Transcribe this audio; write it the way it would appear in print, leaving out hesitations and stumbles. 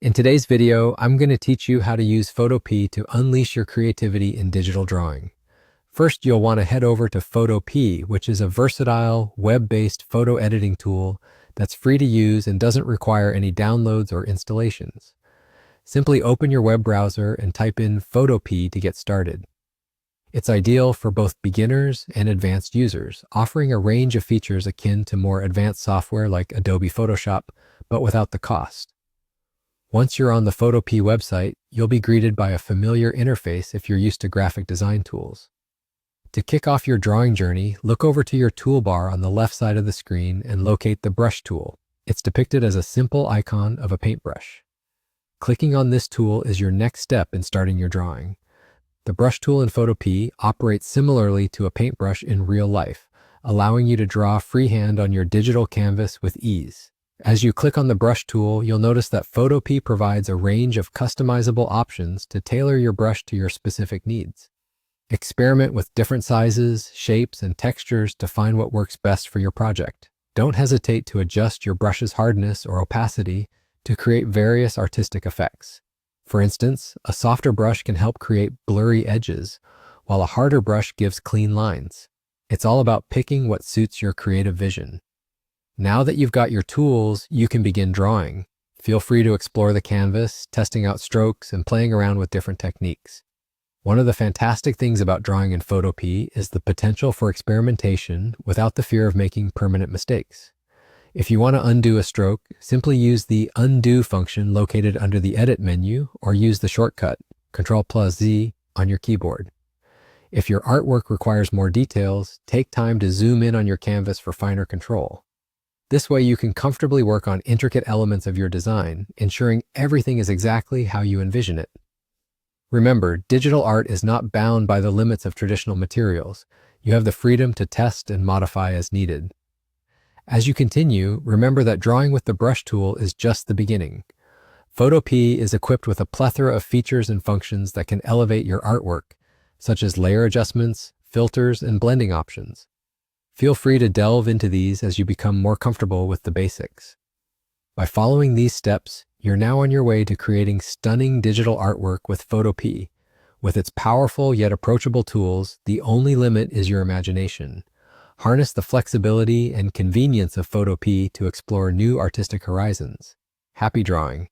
In today's video, I'm going to teach you how to use Photopea to unleash your creativity in digital drawing. First, you'll want to head over to Photopea, which is a versatile, web-based photo editing tool that's free to use and doesn't require any downloads or installations. Simply open your web browser and type in Photopea to get started. It's ideal for both beginners and advanced users, offering a range of features akin to more advanced software like Adobe Photoshop, but without the cost. Once you're on the Photopea website, you'll be greeted by a familiar interface if you're used to graphic design tools. To kick off your drawing journey, look over to your toolbar on the left side of the screen and locate the brush tool. It's depicted as a simple icon of a paintbrush. Clicking on this tool is your next step in starting your drawing. The brush tool in Photopea operates similarly to a paintbrush in real life, allowing you to draw freehand on your digital canvas with ease. As you click on the brush tool, you'll notice that Photopea provides a range of customizable options to tailor your brush to your specific needs. Experiment with different sizes, shapes, and textures to find what works best for your project. Don't hesitate to adjust your brush's hardness or opacity to create various artistic effects. For instance, a softer brush can help create blurry edges, while a harder brush gives clean lines. It's all about picking what suits your creative vision. Now that you've got your tools, you can begin drawing. Feel free to explore the canvas, testing out strokes and playing around with different techniques. One of the fantastic things about drawing in Photopea is the potential for experimentation without the fear of making permanent mistakes. If you want to undo a stroke, simply use the Undo function located under the Edit menu or use the shortcut Ctrl+Z on your keyboard. If your artwork requires more details, take time to zoom in on your canvas for finer control. This way you can comfortably work on intricate elements of your design, ensuring everything is exactly how you envision it. Remember, digital art is not bound by the limits of traditional materials. You have the freedom to test and modify as needed. As you continue, remember that drawing with the brush tool is just the beginning. Photopea is equipped with a plethora of features and functions that can elevate your artwork, such as layer adjustments, filters, and blending options. Feel free to delve into these as you become more comfortable with the basics. By following these steps, you're now on your way to creating stunning digital artwork with Photopea. With its powerful yet approachable tools, the only limit is your imagination. Harness the flexibility and convenience of Photopea to explore new artistic horizons. Happy drawing!